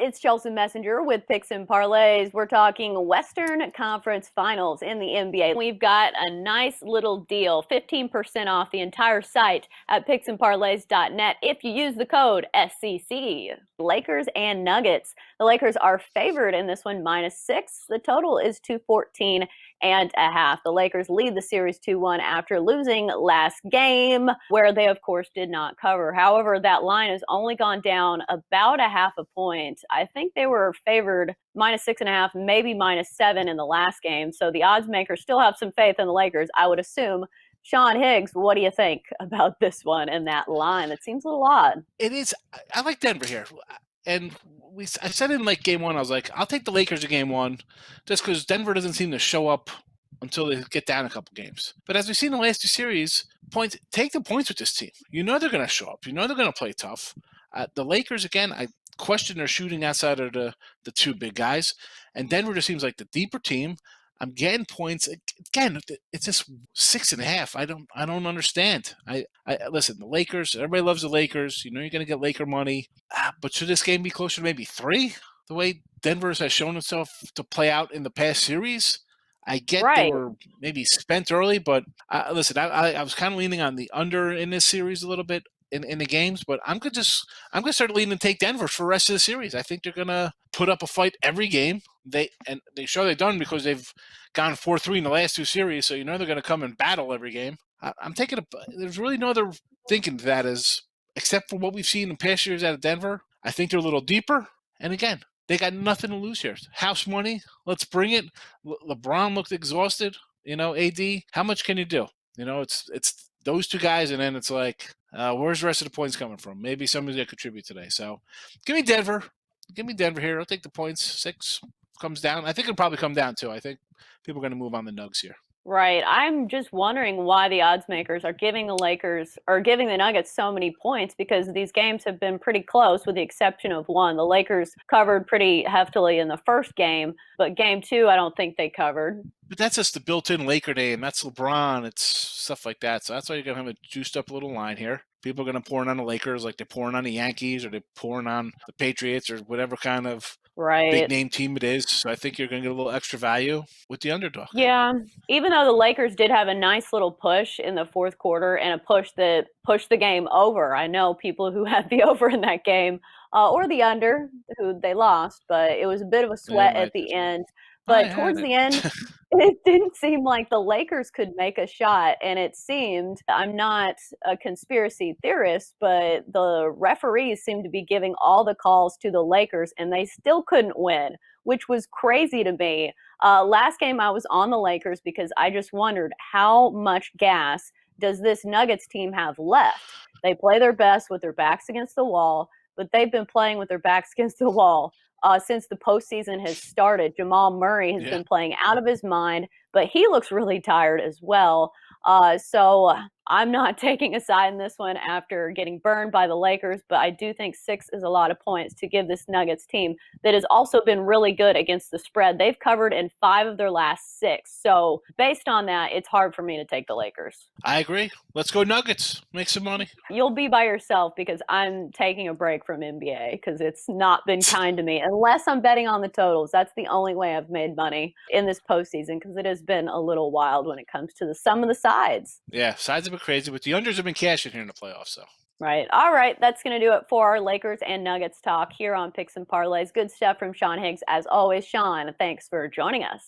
It's Chelsa Messenger with Picks and Parlays. We're talking Western Conference Finals in the NBA. We've got a nice little deal, 15% off the entire site at picksandparlays.net if you use the code SCC. Lakers and Nuggets. The Lakers are favored in this one, -6. The total is 214.5. The Lakers lead the series 2-1 after losing last game, where they, of course, did not cover. However, that line has only gone down about a half a point. I think they were favored -6.5, maybe -7 in the last game. So the odds makers still have some faith in the Lakers, I would assume. Sean Higgs, what do you think about this one and that line? It seems a little odd. It is. I like Denver here. And I said in like game one, I was like, I'll take the Lakers in game one just because Denver doesn't seem to show up until they get down a couple games. But as we've seen in the last two series, take the points with this team. You know they're going to show up. You know they're going to play tough. The Lakers, again, I question their shooting outside of the two big guys. And Denver just seems like the deeper team. I'm getting points again. It's just 6.5. I don't understand. I listen. The Lakers. Everybody loves the Lakers. You know you're going to get Laker money. But should this game be closer to maybe 3? The way Denver has shown itself to play out in the past series. I get they were maybe spent early, but listen. I was kind of leaning on the under in this series a little bit in the games, but I'm gonna start leaning to take Denver for the rest of the series. I think they're gonna put up a fight every game. They show they've done because they've gone 4-3 in the last two series, so you know they're gonna come and battle every game. I'm taking there's really no other thinking to that except for what we've seen in past years out of Denver. I think they're a little deeper, and again, they got nothing to lose here. House money, let's bring it. LeBron looked exhausted. AD, how much can you do? It's those two guys, and then it's like, where's the rest of the points coming from? Maybe somebody's going to contribute today. So give me Denver. Give me Denver here. I'll take the points. 6 comes down. I think it'll probably come down, too. I think people are going to move on the Nugs here. Right. I'm just wondering why the odds makers are giving the Nuggets so many points, because these games have been pretty close with the exception of one. The Lakers covered pretty heftily in the first game, but game 2, I don't think they covered. But that's just the built-in Laker name. That's LeBron. It's stuff like that. So that's why you're going to have a juiced up little line here. People are going to pour in on the Lakers like they're pouring on the Yankees or they're pouring on the Patriots or whatever kind of big name team it is. So I think you're going to get a little extra value with the underdog. Yeah. Even though the Lakers did have a nice little push in the fourth quarter and a push that pushed the game over. I know people who had the over in that game or the under who they lost, but it was a bit of a sweat at the end. But towards the end, it didn't seem like the Lakers could make a shot. And it seemed, I'm not a conspiracy theorist, but the referees seemed to be giving all the calls to the Lakers, and they still couldn't win, which was crazy to me. Last game, I was on the Lakers because I just wondered how much gas does this Nuggets team have left? They play their best with their backs against the wall, but they've been playing with their backs against the wall since the postseason has started. Jamal Murray has been playing out of his mind, but he looks really tired as well. So I'm not taking a side in this one after getting burned by the Lakers, but I do think 6 is a lot of points to give this Nuggets team that has also been really good against the spread. They've covered in 5 of their last 6. So based on that, it's hard for me to take the Lakers. I agree. Let's go Nuggets. Make some money. You'll be by yourself because I'm taking a break from NBA because it's not been kind to me. Unless I'm betting on the totals. That's the only way I've made money in this postseason because it has been a little wild when it comes to the sum of the sides. Yeah, sides have been crazy, but the unders have been cashing here in the playoffs. So. Right. All right. That's going to do it for our Lakers and Nuggets talk here on Picks and Parlays. Good stuff from Sean Higgs. As always, Sean, thanks for joining us.